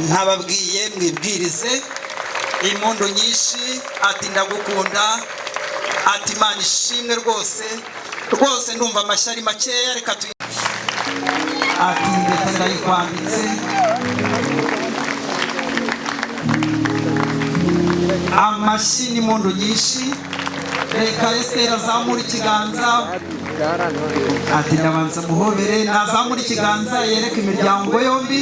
ntababwiye mwibwirize impundu nyinshi ati ndagukunda ati Imana ishimwe rwose rwose ndumva amashyari makeya reka ati ndetse ndayikwambitse amashyi n'impundu nyinshi reka Esther azamura ikiganza ati ndabanza muhobere nazamura ikiganza yereka imiryango yombi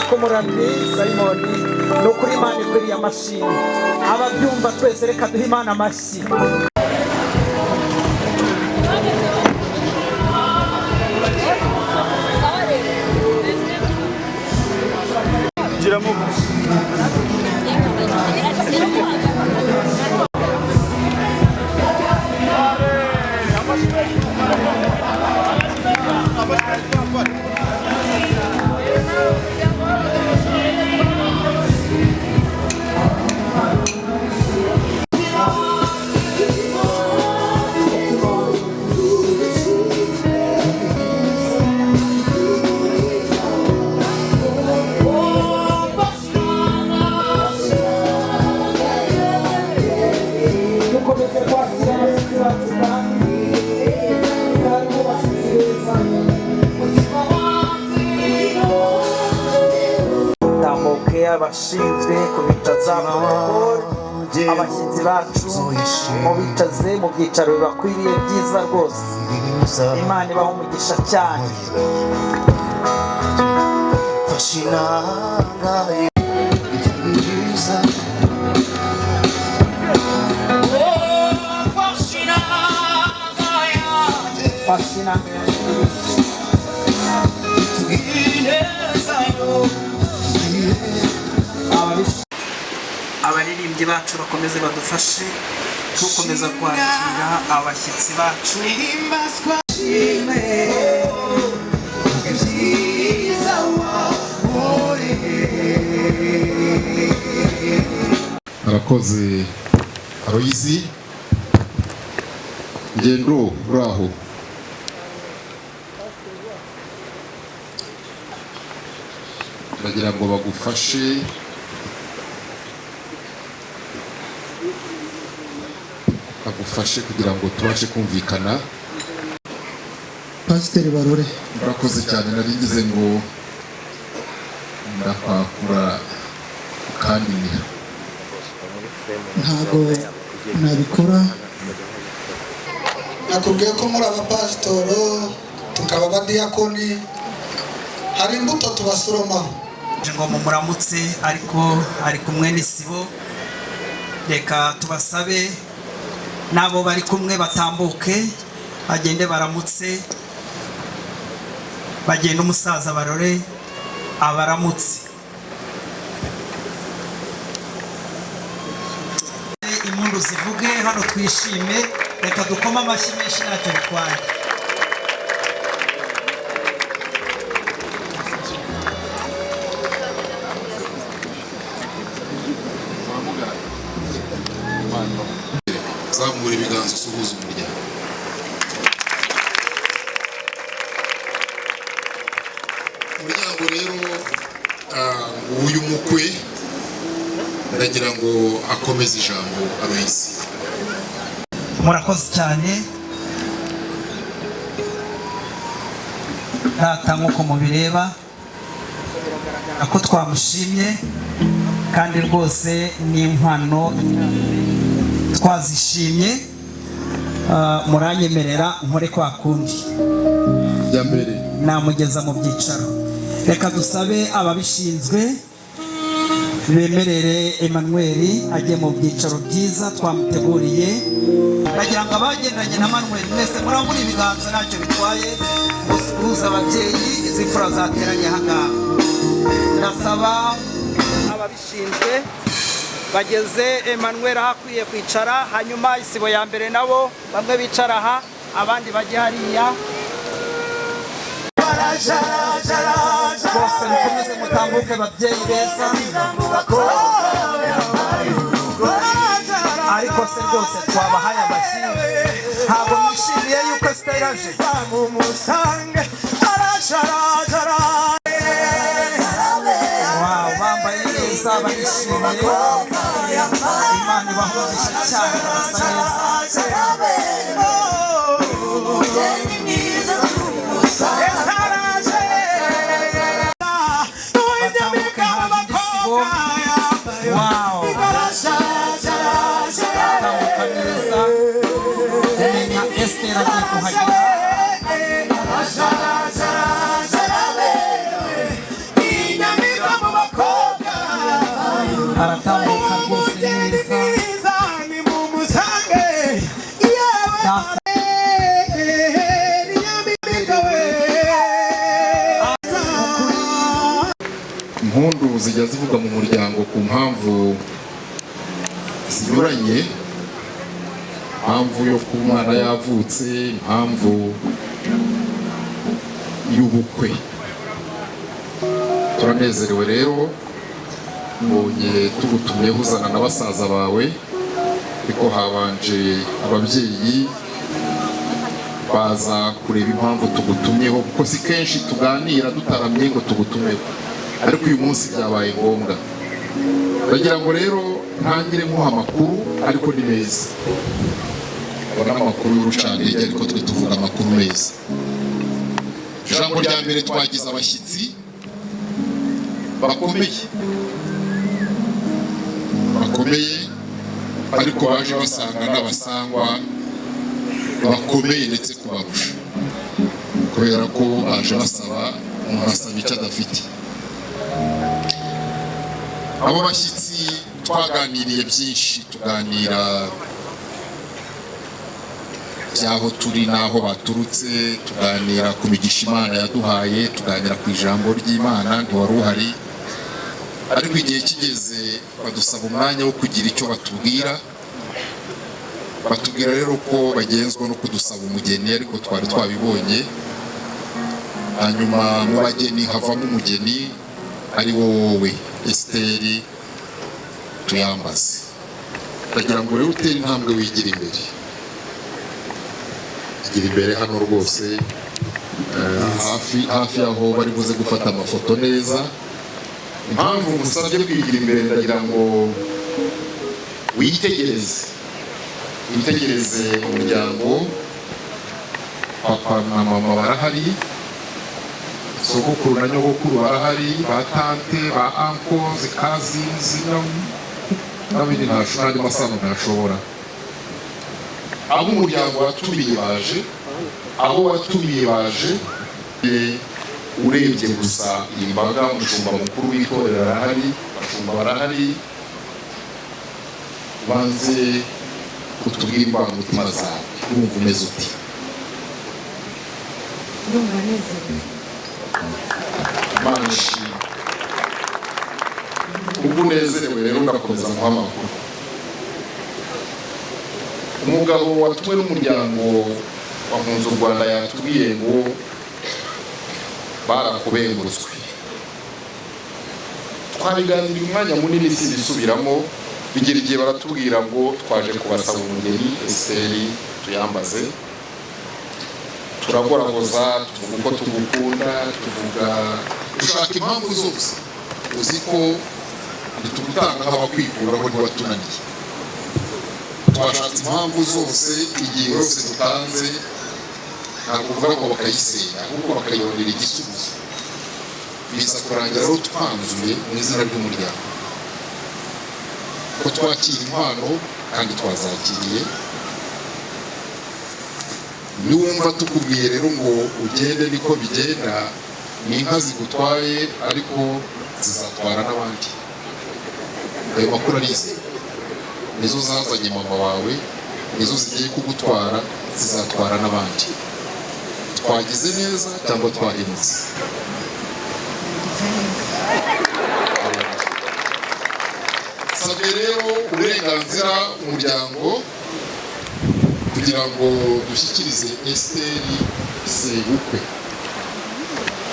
kumuramyi Simoni no kuri Imana ikwiriye amashimwe ababyumva twese reka duhe Imana amashyi abashinzwe kubitaza abashyitsi bacu mubicaze mu byicaro bibakwiriye byiza rwose Imana ibaha umugisha cyane abaririmbyi bacu bakomeze badufashe dukomeza kwakira abashyitsi bacu arakoze Aloyizi ngendo uraho bagira ngo bagufashe kugira ngo tubashe kumvikana. Pasiteri Barore urakoze cyane narigize ngo ndakwakura kandi ntago nabikora nakubwiye ko muri abapasitoro tukaba abadiyakoni hari imbuto tubasoromaho ngo mumuramutse ariko ari kumwe n'isibo reka tubasabe nabo bari kumwe batambuke bagende baramutse bagenda umusaza Barore abaramutse impundu zivuge hano twishime reka dukoma amashyi menshi ntacyo bitwaye zamura ibiganza usuhuza umuryango. Umuryango rero uyu mukwe ndagira ngo akomeze ijambo Aloyizi. murakoze cyane data nk'uko mubireba ako twamushimye kandi rwose ni impano twazishimye muranyemerera nkore kwa kundi namugeza mu byicaro reka dusabe ababishinzwe bemerere Emmanuel ajye mu byicaro byiza twamuteguriye. Nagira ngo abagendanye na Emmanuel mwese murangure ibiganza ntacyo bitwaye, gusuhuza ababyeyi izi mfura zateranye aha ngaha. Ndasaba ababishinzwe bageze Emmanuel ahakwiye kwicara, hanyuma isibo ya mbere nabo bamwe bicara aha abandi bajye hariya. Bose mukomeze mutambuke babyeyi beza, ariko se rwose twabahaye amashyi ntabwo mwishimiye yuko Esther aje? Wow, bambaye neza barishimiye, Imana ibahumurije cyane, barasa neza. Batambuke hafi y'isibo. Wow, batambuka neza, kumenya Esther agiye kuhagera. Aratambuka rwose neza. Impundu zijya zivuga mu muryango ku mpamvu zinyuranye, impamvu yo kuba umwana yavutse, impamvu y'ubukwe. Turanezerewe rero mbonye tugutumyeho uzana na basaza bawe, ariko habanje ababyeyi baza kureba impamvu tugutumyeho, kuko si kenshi tuganira dutaramye ngo tugutumeho, ariko uyu munsi byabaye ngombwa. Ndagira ngo rero ntangire nkuha amakuru, ariko ni meza. Abona amakuru y'urucantege, ariko twe tuvuga amakuru meza. Ijambo rya mbere, twagize abashyitsi bakomeye, ariko baje basanga n'abasangwa bakomeye ndetse kubarusha, kubera ko baje basaba, umuntu asaba icyo adafite. Abo bashyitsi twaganiriye byinshi, tuganira by'aho turi n'aho baturutse, tuganira ku migisha Imana yaduhaye, tuganira ku ijambo ry'Imana, ntiwari uhari, ariko igihe kigeze badusaba umwanya wo kugira icyo batubwira. Batubwira rero ko bagenzwa no kudusaba umugeni, ariko twari twabibonye. Hanyuma mu bageni havamo umugeni ari wowe Esther Tuyambaze. Ndagira ngo rero utere intambwe wigira imbere, igira imbere hano rwose, hafi aho bari buze gufata amafoto neza. Impamvu musabye kwigira imbere, ndagira ngo witegereze umuryango. Papa na mama barahari, sogokuru na nyogokuru barahari, ba tante, ba anko, zikazinzi n'abindi n'andi masano ntashobora. Abo umuryango watumiye baje, abo watumiye baje. Urebye gusa iyi mbaga, umushumba mukuru w'itorero arahari, abashumba barahari. Banze kutubwira imbamutima zawe, urumva umeze uti? Ndumva nezerewe. Imana ishimwe. Ubwo unezerewe rero ndakomeza guha amakuru. Umugabo watumwe n'umuryango wahunze u Rwanda yatubwiye ngo barakubengurutswe. Twabiganiriye umwanya munini simbisubiramo, bigera igihe baratubwira ngo twaje kubasaba umugeni Esther Tuyambaze. Turagoragoza, tuvuga uko tugukunda, dushaka impamvu zose. Uzi ko ntitugutanga nk'abakwikuraho ntiwatunaniye. Twashatse impamvu zose, igihe yose dutanze ntabwo uvuga ngo bakayisenya, ahubwo bakayibonera igisubizo. Biza kurangira aho twanzuye mu izina ry'umuryango ko twakira impano kandi twazakiriye. Niwumva tukubwiye rero ngo ugende niko bigenda, ni inka zigutwaye ariko zizatwara n'abandi. ayo makuru arize nizo zazanye mama wawe, nizo zigiye kugutwara, zizatwara n'abandi. Twagize neza cyangwa twahemutse? Sabye rero uburenganzira umuryango kugira ngo dushyikirize Esiteri sebukwe.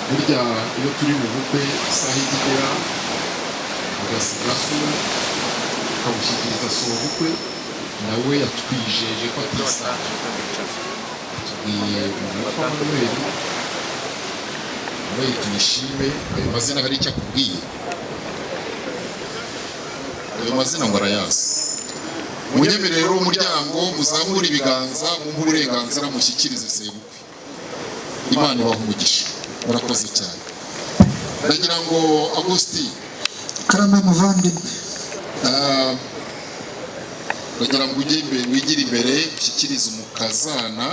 Burya iyo turi mu bukwe isaha igera agasiga so akawushyikiriza sobukwe, nawe yatwijeje ko atisaje. Tubwiye umwuka w'Amanuel nawe tuyishime. Ayo mazina hari icyo akubwiye? Ayo mazina ngo arayazi. Munyemerero w'umuryango muzamura ibiganza mumpe uburenganzira mushyikirize sebukwe. Imana ibaha umugisha. Murakoze cyane. Ndagira ngo Augustin karama muvandimwe, ndagira ngo ujye imbere, wigire imbere ushyikirize umukazana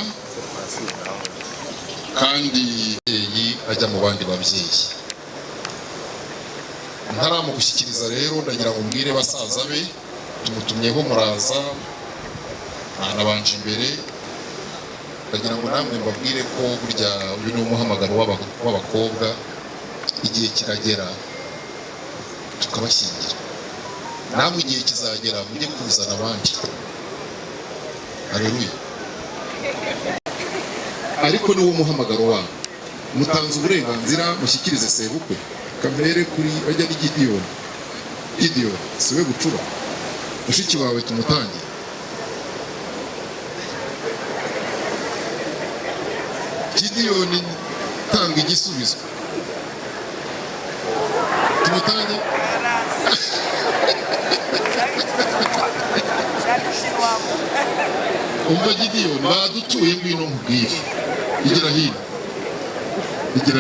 kandi ajya mu bandi babyeyi. Ntaramugushyikiriza rero ndagira ngo mbwire basaza be tumutumyeho muraza, nabanje imbere. Ndagira ngo namwe mbabwire ko burya uyu ni umuhamagaro w'abakobwa, igihe kiragera tukabashyingira. Namwe igihe kizagera mujye kuzana abandi. Haleluya. Ariko ni wo muhamagaro wabo. Mutanze uburenganzira mushyikirize sebukwe. Kamere kuri bajya ni Gideyoni. Gideyoni siwe gucura. Mushiki wawe tumutangiye. Gideyoni tanga igisubizo. Tumutange. Umva Gideyoni badutuye ngwino nkubwire. Igira hino. Igira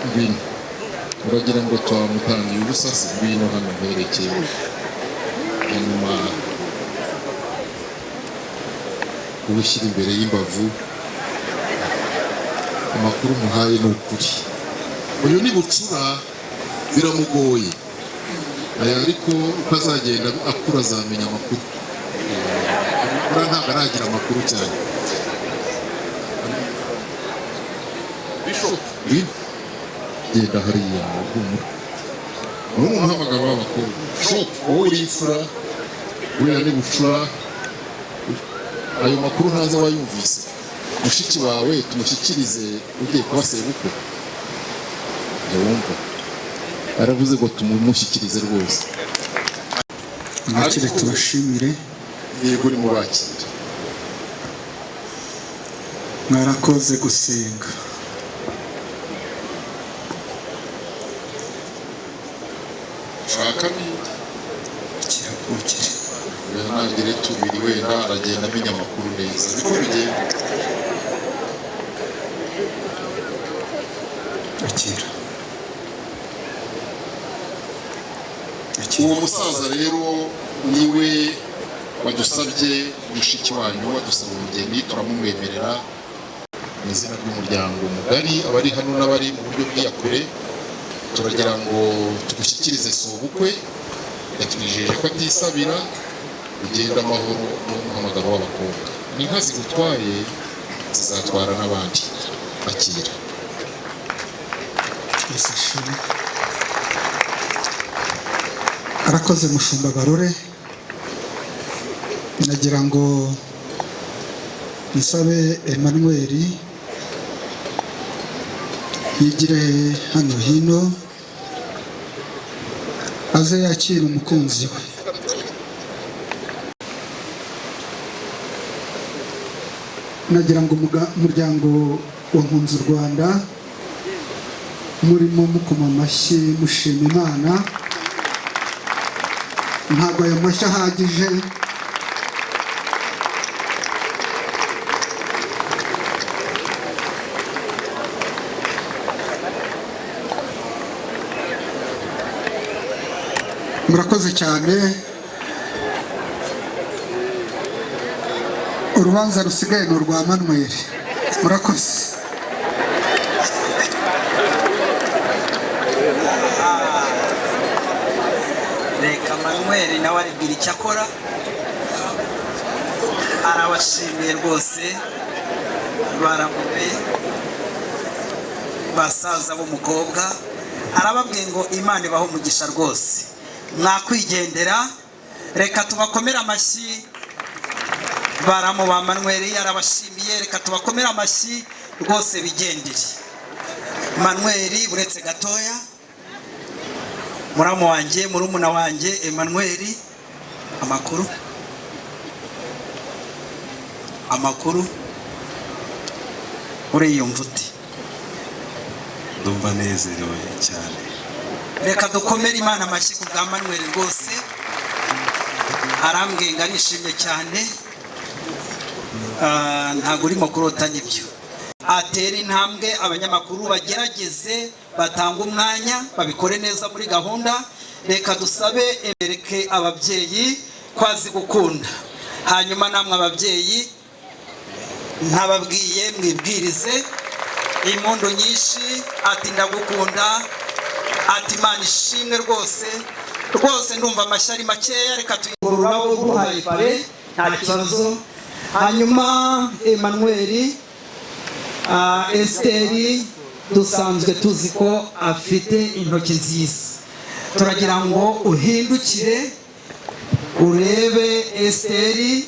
ngwino. Uragira ngo twamutangiye ubusasi ngwino hano mperekeye. Hanyuma ubushyira imbere y'imbavu. Amakuru muhaye ni ukuri. Uyu ni bucura biramugoye. Ariko uko azagenda akura azamenya amakuru. Ura ntabwo aragira amakuru cyane. Bishop genda hariya humura. Ni umuhamagaro w'abakobwa. Bishop wowe uri imfura, uriya ni bucura. Ayo makuru ntaza wayumvise. Mushiki wawe tumushyikirize ugiye kuba sebukwe. Yumva aravuze ngo tumumushyikirize rwose. mwakire tubashimire. Yego ni mubakire. Mwarakoze gusenga. Shaka ni kirakukire. nagire tubiri wenda aragenda amenya amakuru neza. Niko bigenda. Akira. Uwo musaza rero niwe wadusabye, mushiki wanyu wadusaba umugeni, turamumwemerera mu izina ry'umuryango mugari abari hano n'abari mu buryo bw'iyakure. Turagira ngo tugushyikirize sobukwe. Yatwijeje ko atisabira, ugenda amahoro n'umuhamagaro w'abakobwa. N'inka zigutwaye zizatwara n'abandi. Akira. Arakoze mushumba Barore. Nagira ngo nsabe Emmanuel yigire hano hino aze yakira umukunzi we. Nagira ngo umuryango wa Nkunzi u Rwanda murimo mukoma amashyi mushima Imana. Ntabwo ayo mashyi ahagije. Murakoze cyane. Urubanza rusigaye ni urwa Manuel. Murakoze. reka Manuel nawe aribwira icyo akora. Arabashimiye rwose baramube basaza b'umukobwa, arababwiye ngo Imana ibaho umugisha rwose, mwakwigendera. Reka tubakomere amashyi baramu ba Manuel, arabashimiye. Reka tubakomere amashyi rwose bigendere. Manuel buretse gatoya, muramu wanjye murumuna wanjye Emmanuel, amakuru uriyumva ute? Ndumva nezerewe cyane. Reka dukomere Imana amashyi ku bwa Manuel rwose, arambwenga nishimye cyane. Ntabwo urimo kurota nibyo. Atera intambwe, abanyamakuru bagerageze batanga umwanya babikore neza muri gahunda. Reka dusabe emereke ababyeyi kwazi gukunda, hanyuma namwe ababyeyi ntababwiye mwibwirize impundu nyinshi ati ndagukunda, ati Imana ishimwe rwose rwose. Ndumva amashyi ari makeya, reka tuyungurura ururabo rw'uhaye pare nta kibazo. Hanyuma Emmanuel, Esteri dusanzwe tuzi ko afite intoki nziza, turagira ngo uhindukire urebe Esteri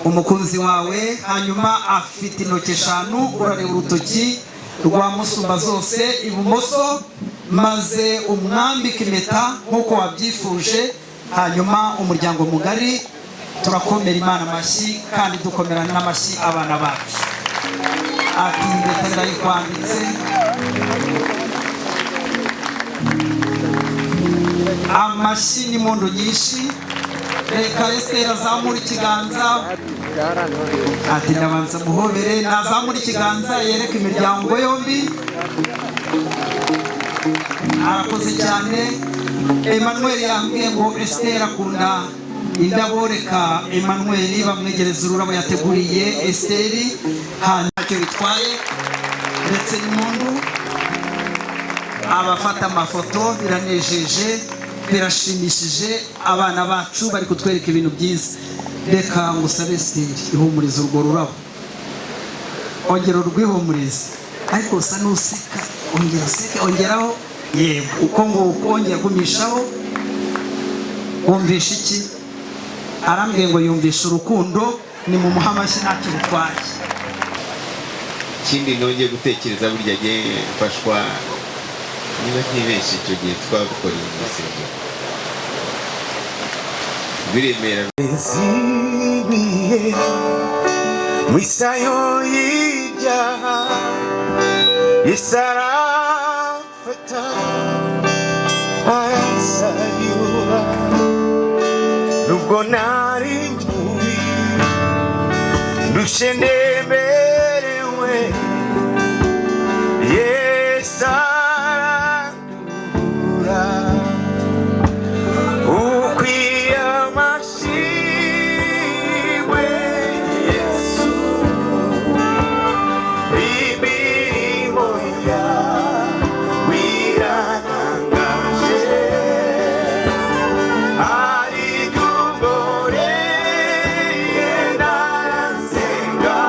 umukunzi wawe. Hanyuma afite intoki 5, urareba urutoki rwa musumba zose ibumoso, maze umwambike impeta nk'uko wabyifuje. Hanyuma umuryango mugari turakomera Imana amashyi kandi dukomerana n'amashyi abana bacu. Ati impeta ndayikwambitse, amashyi n'impundu nyinshi. Reka Esther azamura ikiganza, ati ndabanza muhobere. Nazamura ikiganza yereka imiryango yombi. Arakoze cyane. Emmanuel yambwiye ngo Esther akunda indabo, reka Emmanuel bamwegereza ururabo yateguriye Esther. Ntacyo bitwaye ndetse n'impundu. Abafata amafoto biranejeje, birashimishije. Abana bacu bari kutwereka ibintu byiza. Reka ngusabe Esther ihumuriza urwo rurabo, ongera urwihumurize. Ariko usa n'useka, ongera useke, ongeraho. Yego uko nguko ongera gumishaho. Wumvisha iki? Arambwiye ngo yumvisha urukundo. Ni mu muhamashyi ntacyo bitwaye. Ikindi nongeye gutekereza burya gihe mfashwa, niba ntibeshye icyo gihe twabikoreye umusenge biremera zibiye mwisayo y'ibyaha isarafata arasayura nubwo nari mubi ndushenemerewe yesarandura ukwiye amashimwe Yesu imirimo yawe irantangaje ariko ungoreye narasenga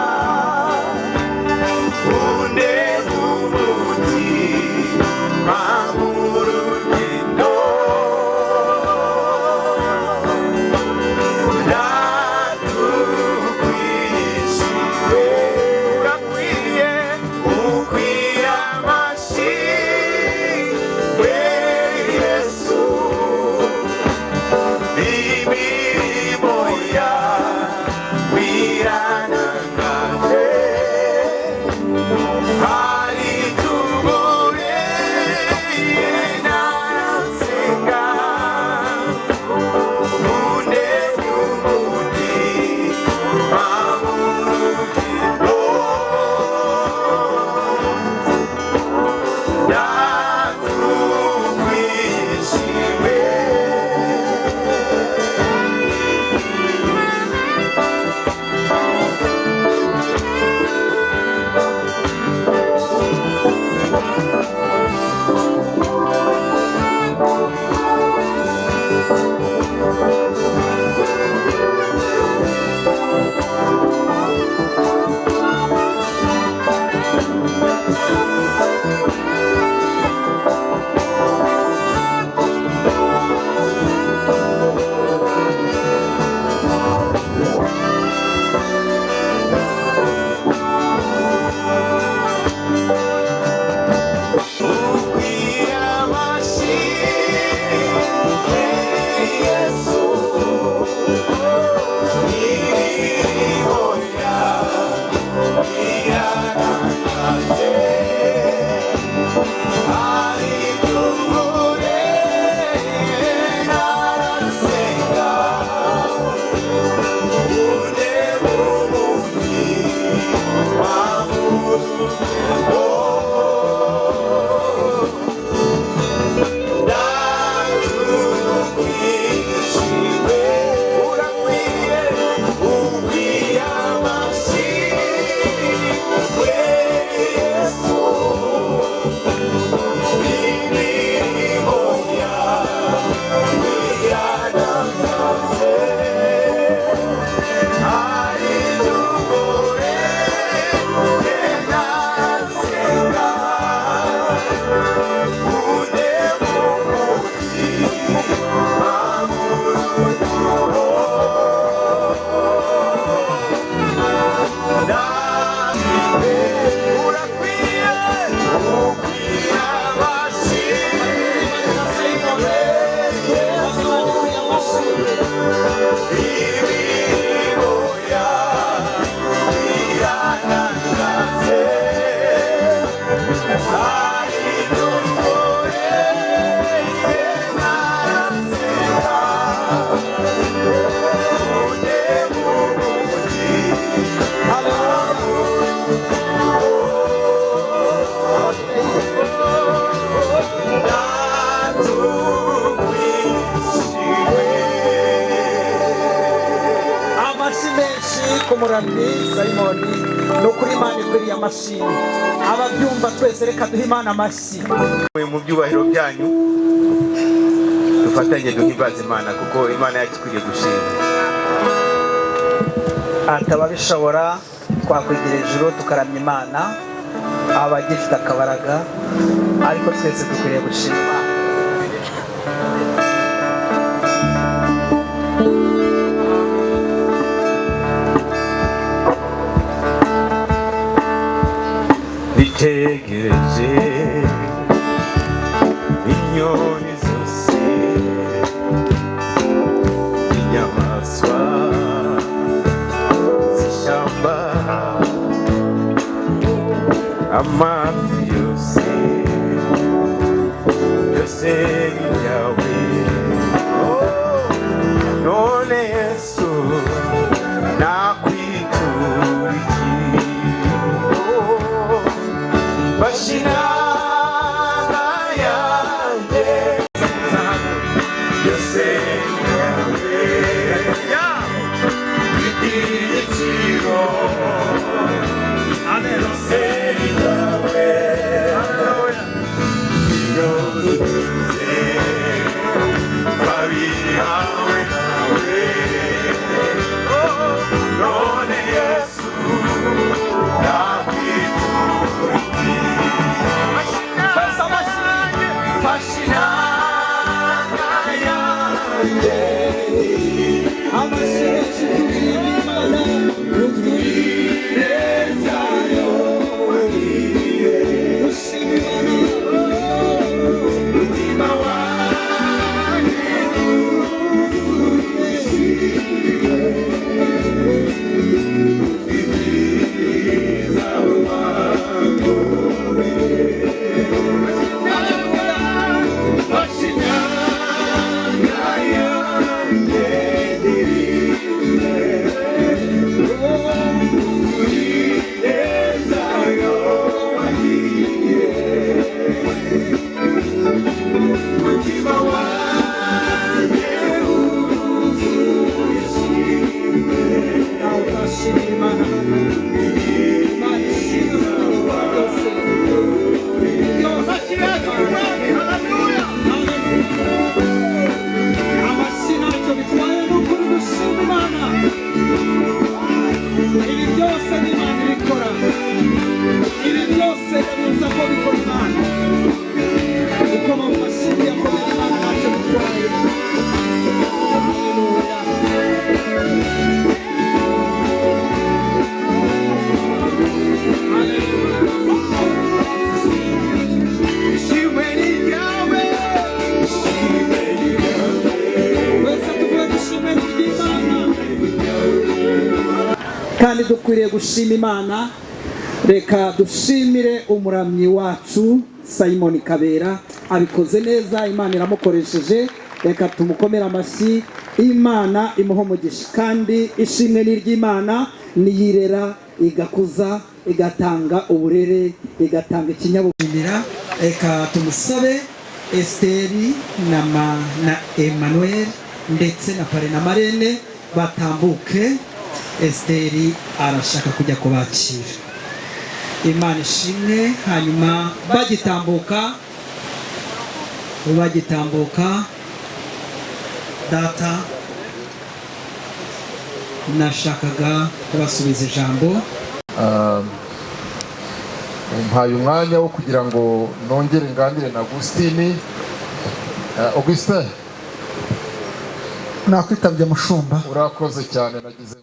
Benshi Simoni no kuri Imana ikwiriye amashimwe ababyumva twese reka duhe Imana amashyi mu byubahiro byanyu dufatanye duhimbaza Imana kuko Imana yacu ikwiriye gushimwa atababishobora twakwigira ijuru tukaramya Imana abagifite akabaraga ariko twese dukwiriye gushima Bitegereje inyoni zose inyamaswa z'ishyamba amafi yose byose ni ibyawe none Yesu nakwitura iki Bashinanga yanjye yose yawe igiciro yose yawe yose babihawe nawe none Yesu nakwitura kandi dukwiriye gushima Imana. Reka dushimire umuramyi wacu Simon Kabera, abikoze neza, Imana iramukoresheje. Reka tumukomere amashyi, Imana imuha umugisha. Kandi ishimwe ni ry'Imana, niyirera igakuza igatanga uburere igatanga ikinyabupfura. Reka tumusabe Esteri na Emmanuel ndetse na Pare na Marene batambuke. Esteri arashaka kujya kubakira. Imana ishimwe. Hanyuma bagitambuka data nashakaga kubasubiza ijambo. Mpaye umwanya wo kugira ngo nongere nganire na Augustine. Augustin, nakwitabye mushumba. urakoze cyane, nagize